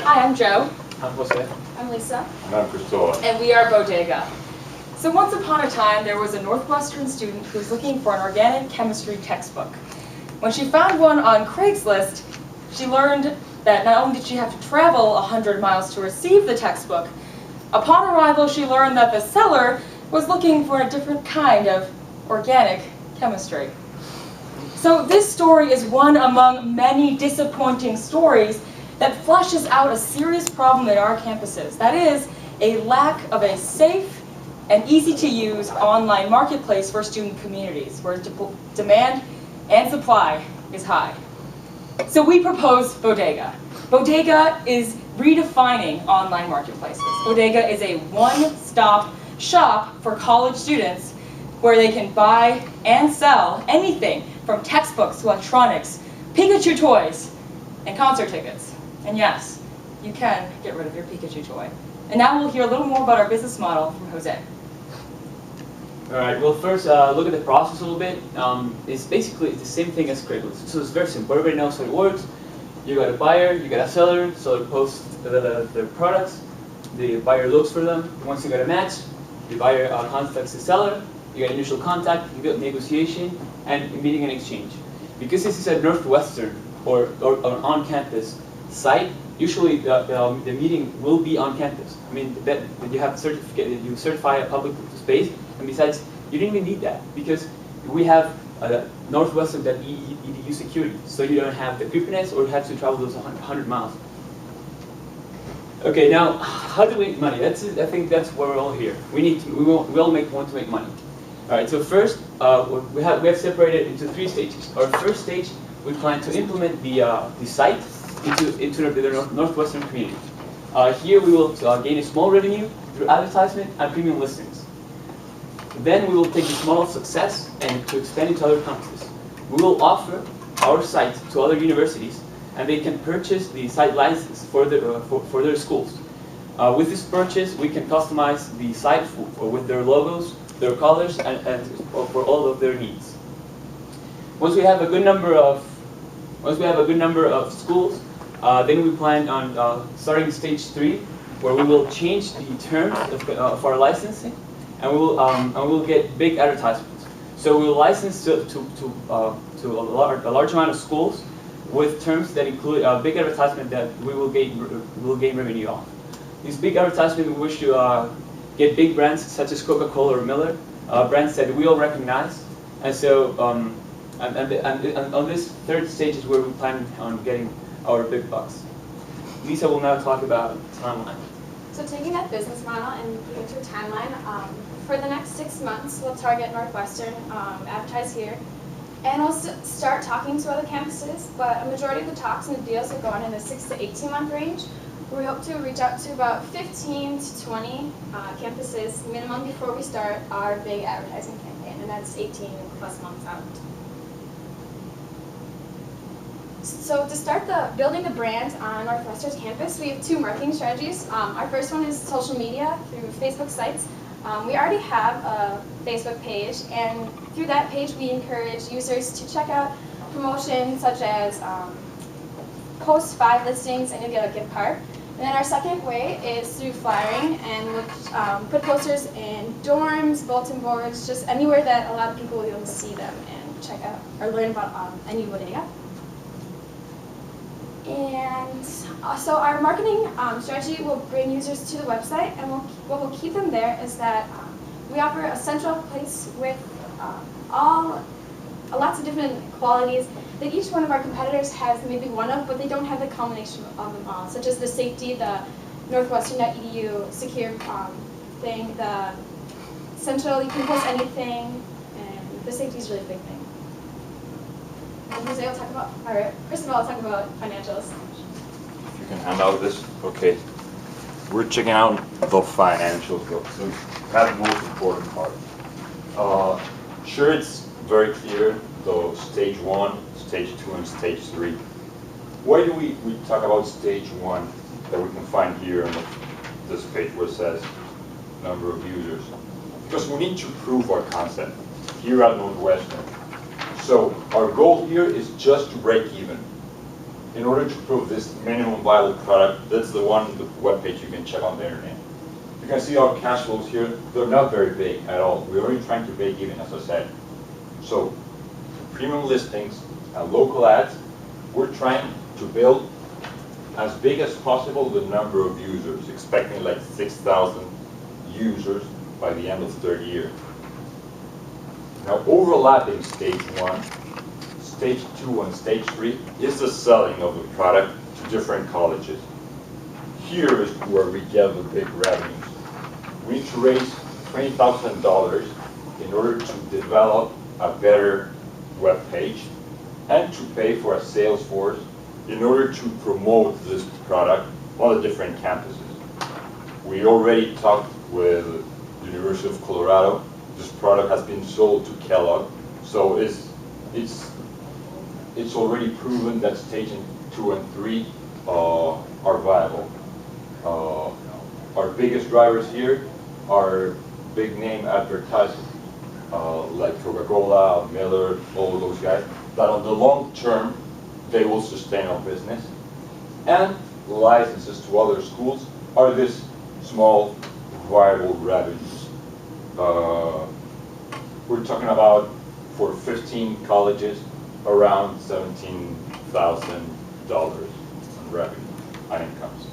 Hi, I'm Joe. I'm Jose. I'm Lisa. And I'm Cristóbal. And we are Bodega. So once upon a time, there was a Northwestern student who was looking for an organic chemistry textbook. When she found one on Craigslist, she learned that not only did she have to travel 100 miles to receive the textbook, upon arrival she learned that the seller was looking for a different kind of organic chemistry. So this story is one among many disappointing stories that fleshes out a serious problem in our campuses. That is, a lack of a safe and easy-to-use online marketplace for student communities, where demand and supply is high. So we propose Bodega. Bodega is redefining online marketplaces. Bodega is a one-stop shop for college students where they can buy and sell anything from textbooks to electronics, Pikachu toys, and concert tickets. And yes, you can get rid of your Pikachu toy. And now we'll hear a little more about our business model from Jose. All right. Well, first, look at the process a little bit. It's basically the same thing as Craigslist. So it's very simple. Everybody knows how it works. You got a buyer, you got a seller. Seller posts their products. The buyer looks for them. Once you got a match, the buyer contacts the seller. You get initial contact, you get negotiation, and a meeting and exchange. Because this is a Northwestern or an on-campus site, usually the meeting will be on campus. I mean, that you have certificate, you certify a public space, and besides, you don't even need that because we have Northwestern.edu security, so you don't have the creepiness or have to travel those 100 miles. Okay, now how do we make money? I think that's why we're all here. We all want to make money. All right. So first, we have separated into 3 stages. Our first stage, we plan to implement the site into the Northwestern community. Here we will gain a small revenue through advertisement and premium listings. Then we will take this model of success and to expand into other campuses. We will offer our site to other universities, and they can purchase the site license for their schools. With this purchase, we can customize the site with their logos, their colors, and for all of their needs. Once we have a good number of schools, then we plan on starting stage 3, where we will change the terms of our licensing, and we will get big advertisements. So we will license to a large amount of schools with terms that include a big advertisement that we will gain revenue off. These big advertisements, we wish to get big brands such as Coca-Cola or Miller, brands that we all recognize, and so and on this third stage is where we plan on getting our big bucks. Lisa will now talk about timeline. So taking that business model and putting it to a timeline, for the next 6 months, we'll target Northwestern, advertise here, and we'll start talking to other campuses, but a majority of the talks and the deals will go on in the 6 to 18 month range. We hope to reach out to about 15 to 20 campuses minimum before we start our big advertising campaign, and that's 18 plus months out. So to start building the brand on Northwestern's campus, we have 2 marketing strategies. Our first one is social media through Facebook sites. We already have a Facebook page, and through that page we encourage users to check out promotions such as post 5 listings and you'll get a gift card. And then our second way is through flyering, and we'll put posters in dorms, bulletin boards, just anywhere that a lot of people will be able to see them and check out or learn about any bodega. And so our marketing strategy will bring users to the website, and what will keep them there is that we offer a central place with lots of different qualities that each one of our competitors has maybe one of, but they don't have the combination of them all, such as the safety, the Northwestern.edu secure thing, the central, you can post anything, and the safety is really a big thing. And Jose will talk about, or first of all, I'll talk about financials. If you can hand out this, okay. We're checking out the financials, so that's the most important part. Sure, it's very clear, so stage 1, stage 2, and stage 3. Why do we talk about stage 1 that we can find here on this page where it says number of users? Because we need to prove our concept here at Northwestern. So our goal here is just to break even. in order to prove this minimum viable product, that's the web page you can check on the internet. You can see our cash flows here. They're not very big at all. We're only trying to break even, as I said. So, premium listings and local ads, we're trying to build as big as possible the number of users, expecting like 6,000 users by the end of the third year. Now, overlapping stage 1, stage 2, and stage 3 is the selling of the product to different colleges. Here is where we get the big revenues. We need to raise $20,000 in order to develop a better web page and to pay for a sales force in order to promote this product on the different campuses. We already talked with the University of Colorado. This product has been sold to Kellogg, so it's already proven that stage 2 and 3 are viable. Our biggest drivers here are big name advertising, like Coca-Cola, Miller, all those guys, that on the long term, they will sustain our business. And licenses to other schools are this small viable revenues. We're talking about, for 15 colleges, around $17,000 in revenue on incomes.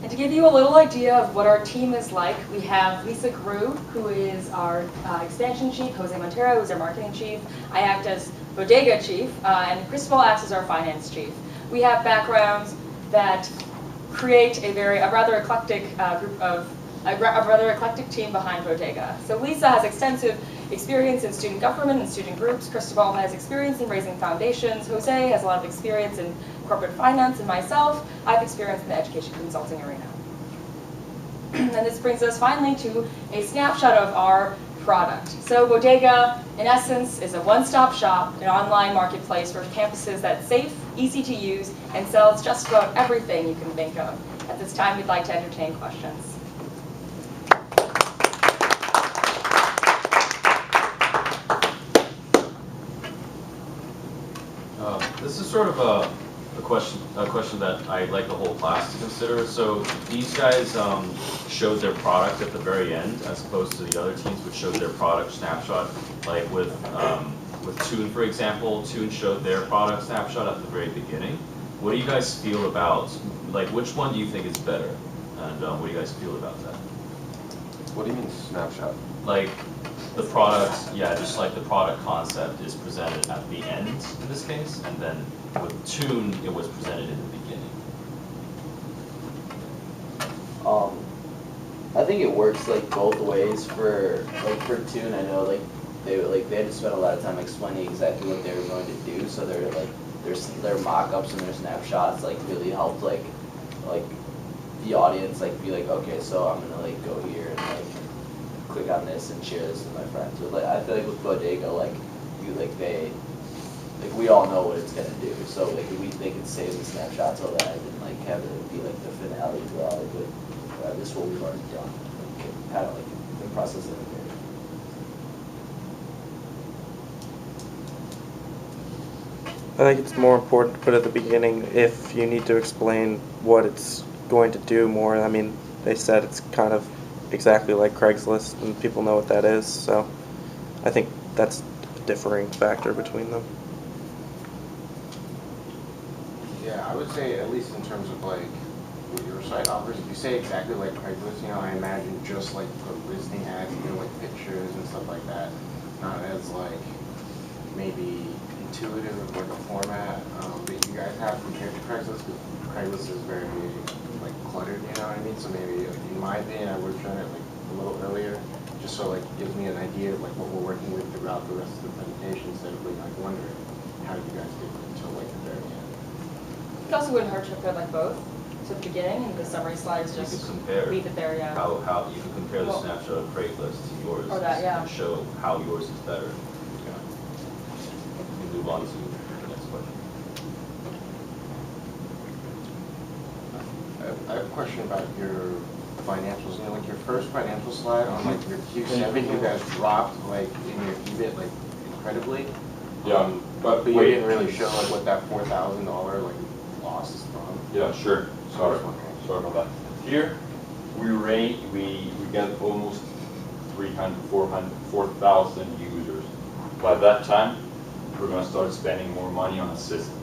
And to give you a little idea of what our team is like, we have Lisa Grew, who is our expansion chief, Jose Montero, who is our marketing chief. I act as bodega chief, and Cristobal acts as our finance chief. We have backgrounds that create a rather eclectic rather eclectic team behind Bodega. So Lisa has extensive experience in student government and student groups. Cristobal has experience in raising foundations. Jose has a lot of experience in corporate finance, and myself, I have experience in the education consulting arena. And this brings us finally to a snapshot of our product. So Bodega, in essence, is a one-stop shop, an online marketplace for campuses that's safe, easy to use, and sells just about everything you can think of. At this time, we'd like to entertain questions. This is sort of a question that I'd like the whole class to consider. So these guys showed their product at the very end, as opposed to the other teams which showed their product snapshot. Like with Tune, for example, Tune showed their product snapshot at the very beginning. What do you guys feel about, like, which one do you think is better? And what do you guys feel about that? What do you mean snapshot? Like the product, yeah, just like the product concept is presented at the end in this case, and then with Tune, it was presented in the beginning. I think it works like both ways. For Tune, I know they had to spend a lot of time explaining exactly what they were going to do, so their mock-ups and their snapshots really helped the audience be like, okay, so I'm gonna go here and click on this and share this with my friends. But I feel like with Bodega, we all know what it's gonna do. So they can save the snapshot till the end and have it be the finale to all. This is what we've already done. Kind of the process of it. I think it's more important to put at the beginning if you need to explain what it's going to do more. I mean, they said it's kind of exactly like Craigslist, and people know what that is, so I think that's a differing factor between them. Yeah, I would say, at least in terms of what your site offers, if you say exactly like Craigslist, I imagine just the listing ads, pictures and stuff like that, not as maybe intuitive of a format that you guys have compared to Craigslist, because Craigslist is very cluttered, you know what I mean? So maybe in my opinion, I would have done it a little earlier, just so it gives me an idea of what we're working with throughout the rest of the presentation, instead of wondering how you guys did it until the very end. It also wouldn't hurt to put both. So at the beginning, and the summary slides just you could compare leave it there, yeah. How you can compare the snapshot of Craigslist to yours, or that, yeah. and show how yours is better. Yeah. We can move on to the next question. I have a question about your financials. Your first financial slide on your Q7, you guys dropped in your EBIT incredibly. Yeah, but But you wait. didn't really show like what that $4,000 like loss is from. Yeah, sure. Sorry. Okay. Sorry about that. Here, we get almost 300, 400, 4,000 users. By that time, we're gonna start spending more money on assistants.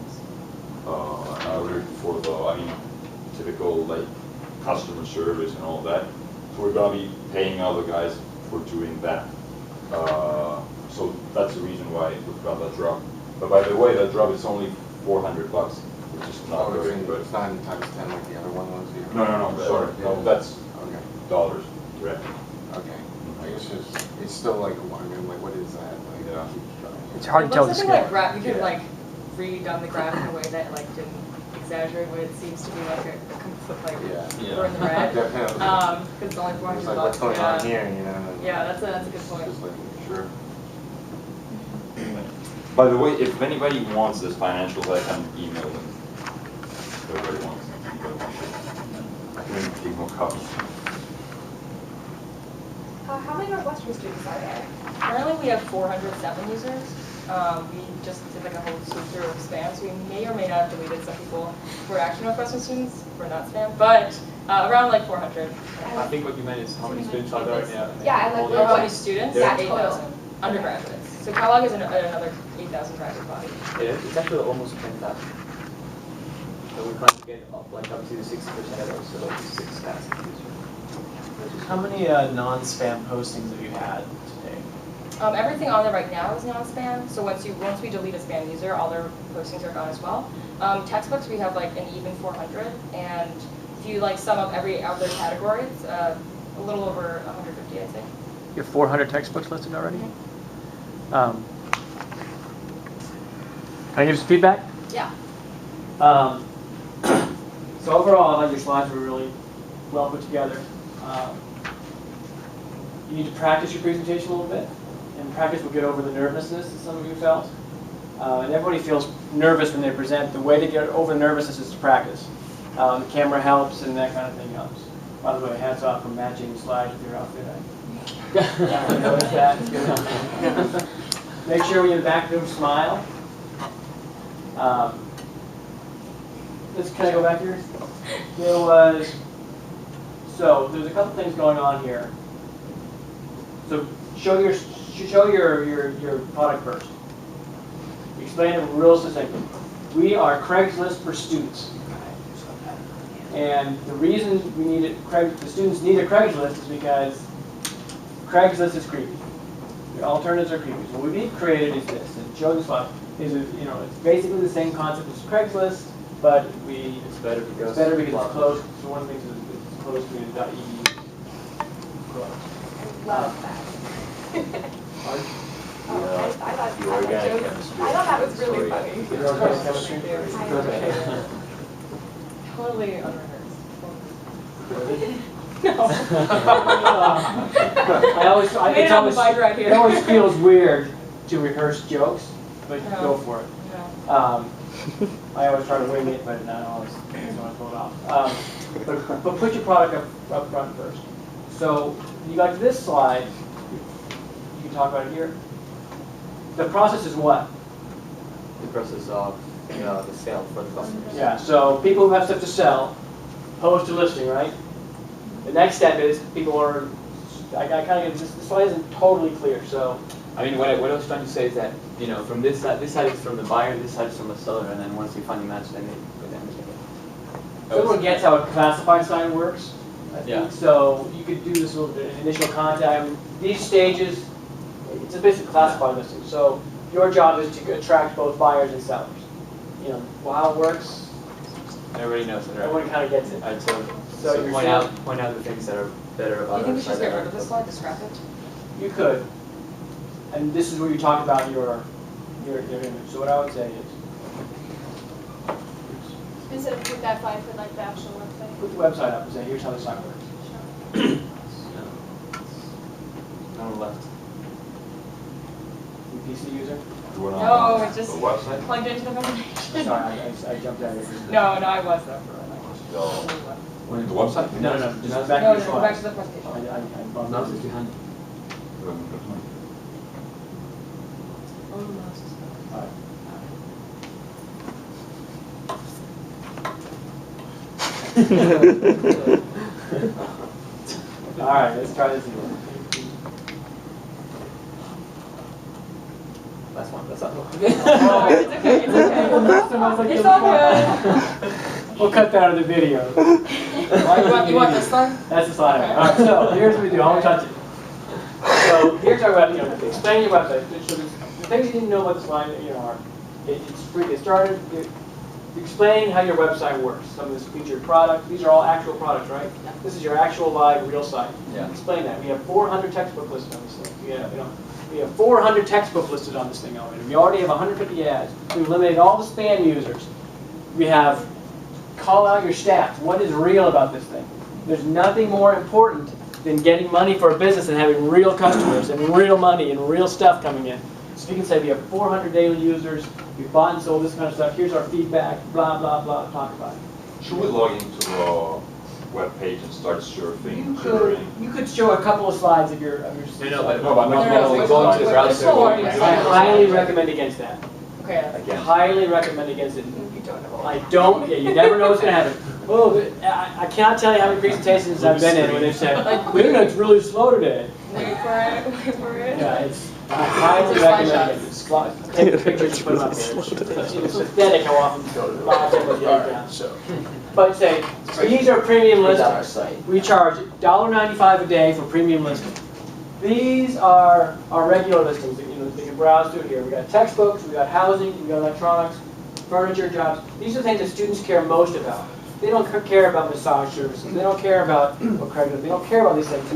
In order for the, I mean, typical like customer service and all that. So we're gonna be paying other guys for doing that. So that's the reason why we've got that drop. But by the way, that drop is only $400, which is not very good. It's not in times 10 like the other one was here. No, sorry. No, that's Okay. dollars, correct? Okay. I guess it's still like, I mean, like, what is that? Like, Yeah. It's hard to tell the Something scale. like graph, we could Yeah. like redone the graph in a way that like didn't exaggerate what it seems to be like a complete like Yeah. we're in the red. Definitely. Because it's only It's 400 like, bucks. what's going Yeah. on here, you know? Yeah, that's a good point. Just like, Sure. By the way, if anybody wants this financials, I can email them. If everybody wants them. I can take more copies. How many Northwestern students are there? Currently, we have 407 users. We just did like a whole sweep through of spam, so we may or may not have deleted some people who are actually Northwestern students who are not spam, but around like 400. I think what you meant is how many students are there right now? Yeah, I like How what- many students? Yeah, 8,000. total. Undergraduates. So Kellogg is another 8,000 graduate body. It's actually almost 10,000. So we plan to get up like up to 60% of those, so like 6,000 users. How many non-spam postings have you had today? Everything on there right now is non-spam. So once we delete a spam user, all their postings are gone as well. Textbooks, we have like an even 400, and if you like sum up every other category, it's a little over 150, I'd say. You have 400 textbooks listed already? Can I give some feedback? Yeah. So overall, I thought your slides were really well put together. You need to practice your presentation a little bit, and practice will get over the nervousness that some of you felt. And everybody feels nervous when they present. The way to get over the nervousness is to practice. The camera helps, and that kind of thing helps. By the way, hats off for matching the slides with your outfit. I noticed that. Make sure when you're in the back room, smile. Can I go back here? There was, so there's a couple things going on here. So show your product first. Explain it real succinctly. We are Craigslist for students. And the reason we needed the students need a Craigslist is because Craigslist is creepy. The alternatives are creepy. So what we've created is this, and show this slide. It's basically the same concept as Craigslist, but It's better because it's closed. So one of the things is it's closed to .edu. Love that. The organic chemistry. I thought that was really Sorry. funny. Your organic chemistry? Totally unrehearsed. Made it on the bike ride here. It always feels weird to rehearse jokes, but No. go for it. No. I always try to wing it, but not always want to pull it off. But put your product up front first. So you got to this slide. You can talk about it here. The process is what? the process of the sale for the customers. Yeah. So people who have stuff to sell post a listing, right? The next step is people are. I kind of this slide isn't totally clear, so. I mean, what I was trying to say is that, from this side is from the buyer, this side is from the seller, and then once you find a match, then Everyone gets how a classified sign works. I think. Yeah. So you could do this little bit, initial contact. These stages, it's a basic classified listing. So your job is to attract both buyers and sellers. How it works, everybody knows it, right? everyone kind of gets it. Alright, So so you're point saying- out the things that are better Do about you think we our should side get that rid of are- this slide, just scrap it? You could. And this is where you talk about your image. So what I would say is, Instead of put that slide for like the actual website. put the website up and say, here's how the site works. On the left. You PC user? You wanna- No, it just The website? plugged into the foundation. Sorry, I jumped out of here. No, I was though for a So, minute. the website? No, just back No, to the go back to slide. the presentation. I bumped Mouse into is it. behind. Oh, mouse is All right, let's try this again. Last one. That's not It's okay, it's okay. It's all good. We'll cut that out of the video. You want this slide? That's the slide. All right, so here's what we do. I won't touch it. So here talk about, explain your website. So the things you need to know about this line, are it's free to get started. Explain how your website works. Some of this featured product. These are all actual products, right? Yeah. This is your actual live real site. Yeah. Explain that. We have 400 textbooks listed on this thing. We have 400 textbooks listed on this thing already. We already have 150 ads. We've eliminated all the spam users. We have call out your stats. What is real about this thing? There's nothing more important than getting money for a business and having real customers and real money and real stuff coming in. So you can say we have 400 daily users, we've bought and sold this kind of stuff, here's our feedback, blah, blah, blah, talk about it. Should we log into a web page and start surfing? You could show a couple of slides of your No, but I'm not going to the browser. I highly recommend against that. Okay. Again. Highly recommend against it. You don't know. I don't, you never know what's going to happen. Oh, I cannot tell you how many presentations I've been in when they've said, the internet's really slow today. Wait for it. Yeah, I highly recommend it. Take the pictures and put them up there. It's pathetic how often lives everybody goes down. But say, these are premium Put that on our listings. site. We charge $1.95 a day for premium listings. These are our regular listings that they can browse through here. We got textbooks, we got housing, we got electronics, furniture, jobs. These are the things that students care most about. They don't care about massage services. They don't care about Craigslist. They don't care about these things.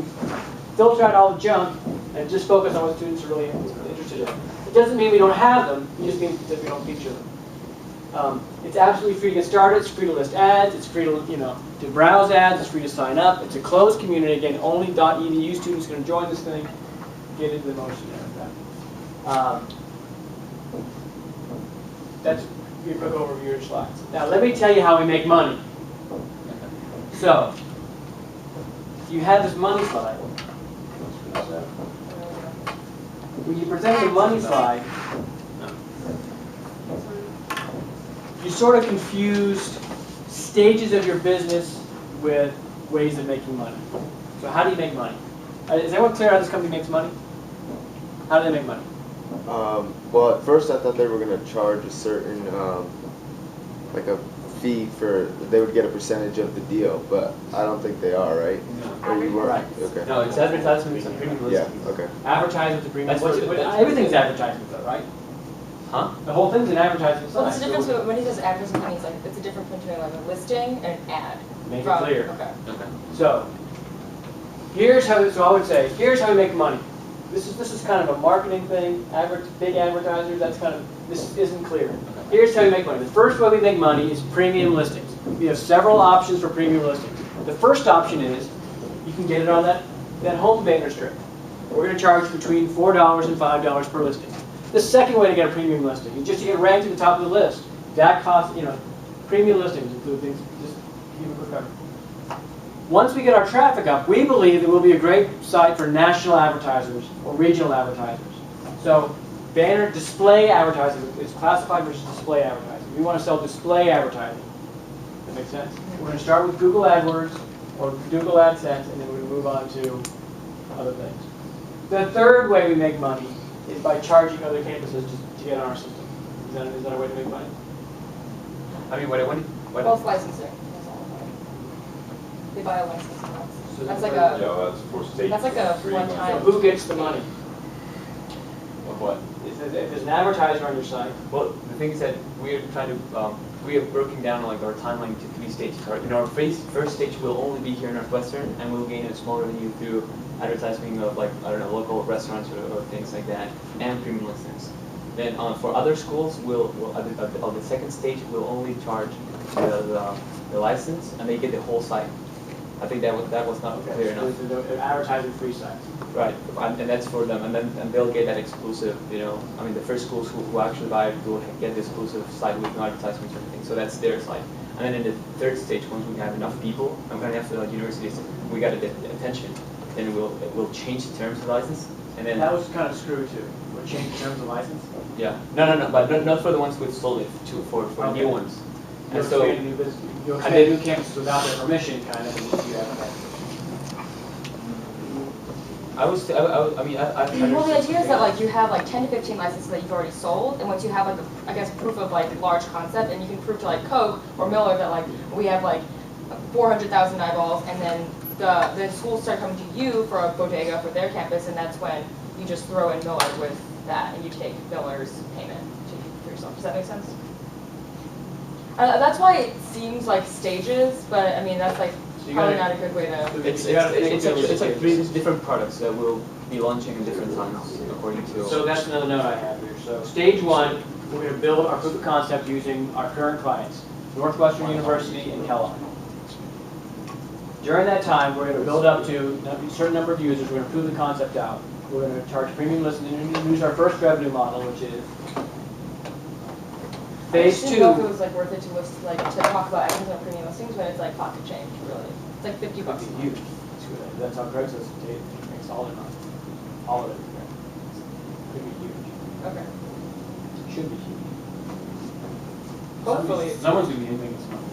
Filter out all the junk and just focus on what students are really interested in. It doesn't mean we don't have them. It just means that we don't feature them. It's absolutely free to get started. It's free to list ads. It's free to browse ads. It's free to sign up. It's a closed community. Again, only .edu students are going to join this thing, get into the motion there. That's a quick overview of your slides. Now let me tell you how we make money. So, you have this money slide. When you present the money slide, you sort of confused stages of your business with ways of making money. So how do you make money? Is everyone clear how this company makes money? How do they make money? Well, at first I thought they were going to charge a certain, like a fee for, they would get a percentage of the deal, but I don't think they are, right? No. Or you weren't? Right. Okay. No, it's advertisements and premium Yeah, listings. okay. Advertisements and premium. That's what- Everything's advertisements though, right? Huh? The whole thing's an advertisement So sign. what's the difference when he says advertisement? Means like it's a difference between like a listing and an ad. Make it clear. Okay. Okay. So, here's how. So I would say, here's how we make money. This is kind of a marketing thing. Big advertisers. That's kind of, this isn't clear. Here's how we make money. The first way we make money is premium listings. We have several options for premium listings. The first option is you can get it on that home banner strip. We're going to charge between $4 and $5 per listing. The second way to get a premium listing is just to get ranked at the top of the list. That costs, premium listings include things, just give a quick cover. Once we get our traffic up, we believe that we'll be a great site for national advertisers or regional advertisers. So banner display advertising is classified versus display advertising. We want to sell display advertising. That makes sense? We're going to start with Google AdWords or Google AdSense, and then we're going to move on to other things. The third way we make money is by charging other campuses to get on our system. Is that a way to make money? I mean, what Both licensing. That's all. They buy a license. So That's like Yeah, a. that's for state. That's like a free one-time- So who gets the money? of what? If there's an advertiser on your site, Well, the thing is that we're trying to, we are broken down like our timeline to 3 stages. Our first stage will only be here in Northwestern, and we'll gain a small revenue through advertising of local restaurants or things like that, and premium listings. Then for other schools, on the second stage, we'll only charge the license, and they get the whole site. I think that was not clear enough. so they're advertising free sites. Right, and that's for them, and they'll get that exclusive, I mean, the first schools who actually buy it will get the exclusive site with no advertisements or anything, so that's their site. And then in the third stage, once we have enough people, and enough universities, we got the attention, then we'll change the terms of the license, And then That was kind of screwed too. Would change terms of license. yeah, no, but not for the ones we've sold it to for Okay. new ones. You And so expand new business, you I expand did- new campuses without their permission, kind of, and you have that. I mean, I've Well, the idea is that like you have like 10 to 15 licenses that you've already sold, and once you have like I guess proof of like large concept, and you can prove to like Coke or Miller that like we have like 400,000 eyeballs, and then the schools start coming to you for a bodega for their campus, and that's when you just throw in Miller with that, and you take Miller's payment for yourself. Does that make sense? That's why it seems like stages, but I mean that's like So you probably gotta- not a good way to. it's like 3 different products that will be launching at different times according to. So that's another note I have here. So stage one, we're going to build our proof of concept using our current clients, Northwestern University and Kellogg. During that time, we're going to build up to a certain number of users. We're going to prove the concept out. We're going to charge premium listening and use our first revenue model, which is phase I didn't know if it two. was like worth it to list like to talk about items on premium listings when it's like pocket change, really. It's like $50 a It's month. huge. That's how Craigslist makes all their money. All of it. Could be huge. Okay. Should be huge. Hopefully. Someone's going to be making some money,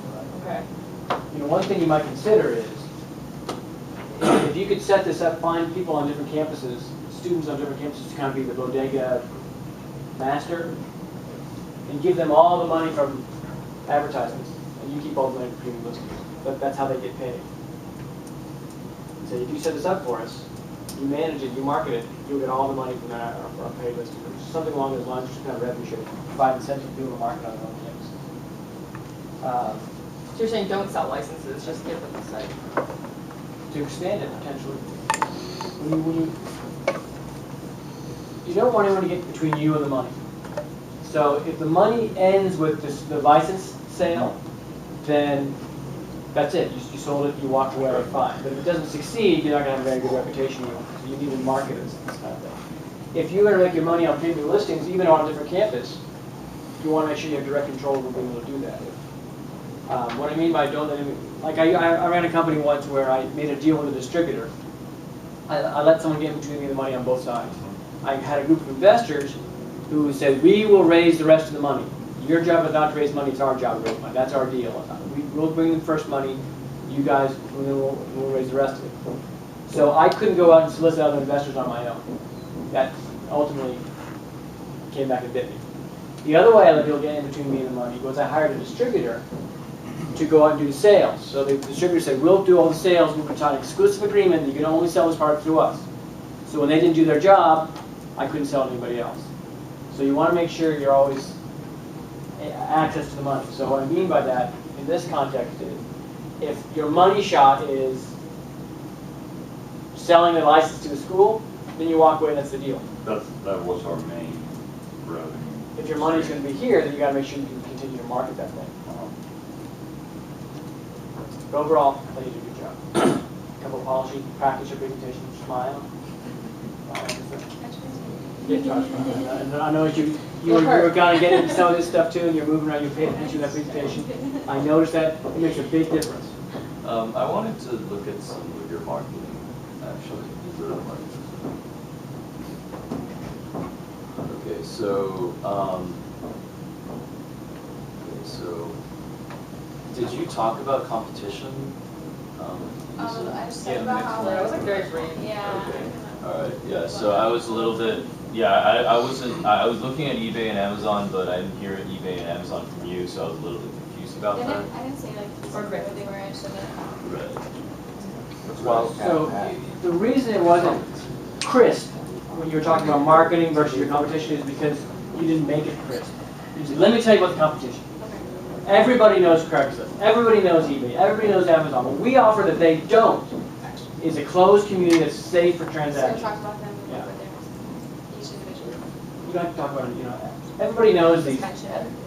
right? Okay. You know, one thing you might consider is, if you could set this up, find people on different campuses, students on different campuses to kind of be the bodega master, and give them all the money from advertisements, and you keep all the money from premium listings. That's how they get paid. So if you set this up for us, you manage it, you market it, you'll get all the money from our paid listings. Or something along those lines, just kind of revenue share. Provide incentive to people to market on their own campus. So you're saying don't sell licenses, just give them the site. To expand it potentially. You don't want anyone to get between you and the money. So if the money ends with the license sale, then that's it. You sold it, you walked away, fine. But if it doesn't succeed, you're not going to have a very good reputation. So you need to market it, this kind of thing. If you're going to make your money on premium listings, even on a different campus, you want to make sure you have direct control over being able to do that. What I mean by don't let anyone, like I ran a company once where I made a deal with a distributor. I let someone get between me and the money on both sides. I had a group of investors who said, we will raise the rest of the money. Your job is not to raise money, it's our job to raise money. That's our deal. We'll bring the first money, you guys, and then we'll raise the rest of it. So I couldn't go out and solicit other investors on my own. That ultimately came back and bit me. The other way I let people get in between me and the money was I hired a distributor to go out and do the sales. So the distributor said, we'll do all the sales, we'll sign an exclusive agreement that you can only sell this product through us. So when they didn't do their job, I couldn't sell to anybody else. So you want to make sure you're always access to the money. So what I mean by that in this context is, if your money shot is selling the license to a school, then you walk away and that's the deal. That was our main revenue. If your money's going to be here, then you got to make sure you can continue to market that thing. But overall, I think you did a good job. A couple of policies, practice your presentation, smile. Yeah, Josh, and I know you were going to get into some of this stuff too, and you're moving around, you're paying attention to that presentation. I noticed that it makes a big difference. I wanted to look at some of your marketing, actually. Okay, so did you talk about competition? I just said about how That was like very brief. yeah. Okay. All right. Yeah. So I was a little bit. Yeah. I wasn't. I was looking at eBay and Amazon, but I didn't hear eBay and Amazon from you, so I was a little bit confused about that. I didn't say like where they were. I said that. Right. So the reason it wasn't crisp when you were talking about marketing versus your competition is because you didn't make it crisp. You said, let me tell you about the competition. Everybody knows Craigslist. Everybody knows eBay. Everybody knows Amazon. What we offer that they don't is a closed community that's safe for So transactions. talk about them Yeah. with each individual. You don't have to talk about it, everybody knows these.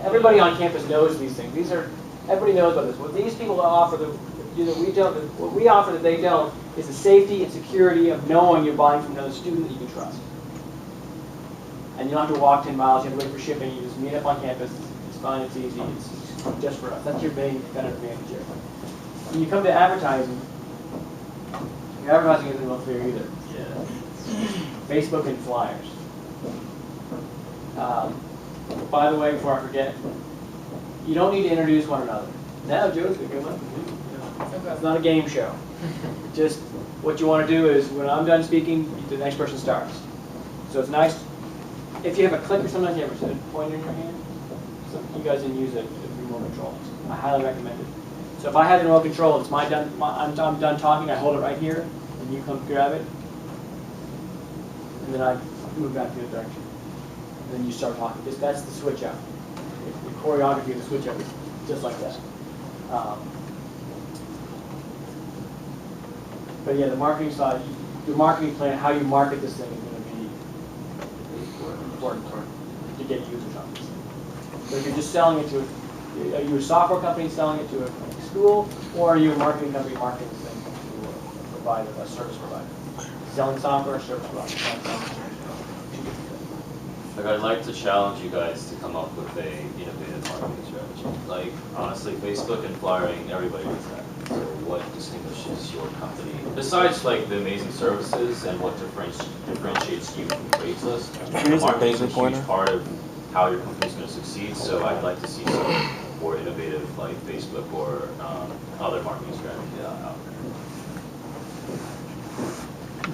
Everybody on campus knows these things. Everybody knows about this. What these people offer that what we offer that they don't is the safety and security of knowing you're buying from another student that you can trust. And you don't have to walk 10 miles, you have to wait for shipping, you just meet up on campus, it's fine, it's easy, it's just for us. That's your main competitive advantage here. When you come to advertising, your advertising isn't real fair either. Yeah. Facebook and flyers. By the way, before I forget, you don't need to introduce one another. Now, Joe's a good one. It's not a game show. Just what you want to do is when I'm done speaking, the next person starts. So it's nice. If you have a click or something, you have a pointer in your hand. So you guys didn't use a remote control. I highly recommend it. So if I have the remote control, it's I'm done talking. I hold it right here, and you come grab it, and then I move back the other direction. And then you start talking. That's the switch out. The choreography of the switch out is just like that. But yeah, the marketing side, the marketing plan, how you market this thing is going to be important to get users on this thing. So if you're just selling it to, are you a software company selling it to a school, or are you a marketing company marketing this thing to a provider, a service provider? Selling software or service provider? Like, I'd like to challenge you guys to come up with a innovative marketing strategy. Like, honestly, Facebook and flyering, everybody does that. So what distinguishes your company? Besides, like, the amazing services and what differentiates you from Craigslist, marketing is a huge part of how your company's going to succeed. So I'd like to see some more innovative, like Facebook or other marketing strategies out there.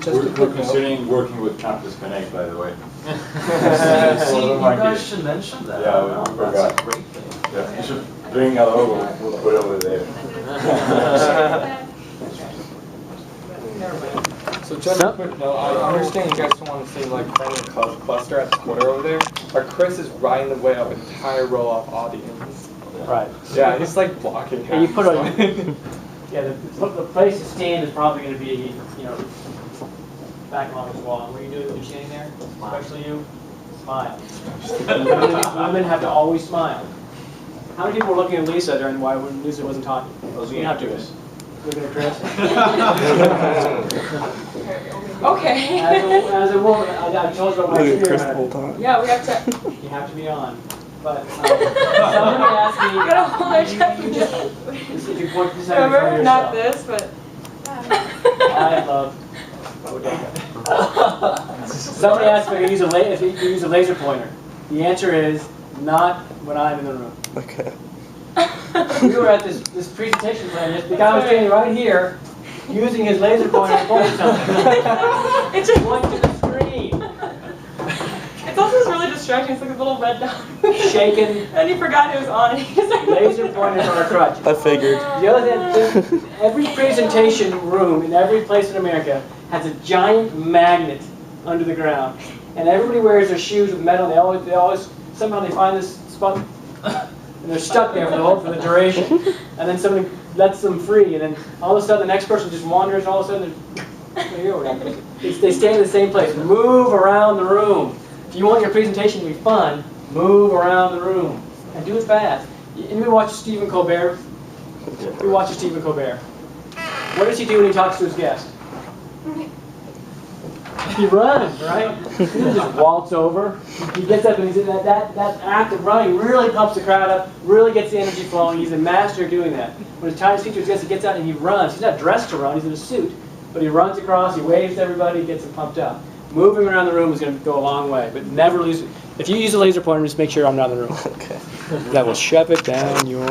We're considering working with Campus Connect, by the way. See, you guys should mention that. Yeah, we forgot. That's a great thing. Yeah, you should bring a logo. We'll put it over there. So just a quick note, I understand you guys don't want to see like friendly cluster at the corner over there, but Chris is right in the way of an entire row of audience. Right. Yeah, he's like blocking half. And you put the yeah, the place to stand is probably going to be, you know, back along this wall. What are you doing when you're standing there? Especially you, smile. Women have to always smile. How many people were looking at Lisa during why when Lisa wasn't talking? You have to. Looking at Chris. Okay. As a woman, I told you about my experience. Yeah, we have to. You have to be on. But somebody asked me. You gotta hold our chest. If you point this out in front of Remember, yourself. not this, but. I love bodega. Somebody asked if you could use a laser pointer. The answer is not when I'm in the room. Okay. We were at this presentation plan. The guy was standing right here, using his laser pointer to point something. It's just point to the screen. It's also just really distracting. It's like a little red dot. Shaking. And he forgot it was on. And he was like, Laser pointers are a crutch. I figured. The other thing, every presentation room in every place in America has a giant magnet under the ground, and everybody wears their shoes with metal. They always somehow they find this spot, and they're stuck there for the duration. And then somebody lets them free, and then all of a sudden the next person just wanders, and all of a sudden they stay in the same place. Move around the room. If you want your presentation to be fun, move around the room and do it fast. Anybody watch Stephen Colbert? We watch Stephen Colbert. What does he do when he talks to his guest? He runs, right? He doesn't just waltz over. He gets up and that act of running really pumps the crowd up, really gets the energy flowing. He's a master of doing that. When it's time to speak to his guest, he gets out and he runs. He's not dressed to run, he's in a suit. But he runs across, he waves to everybody, gets them pumped up. Moving around the room is going to go a long way, but never lose. If you use a laser pointer, just make sure I'm not in the room. Okay. That will shove it down your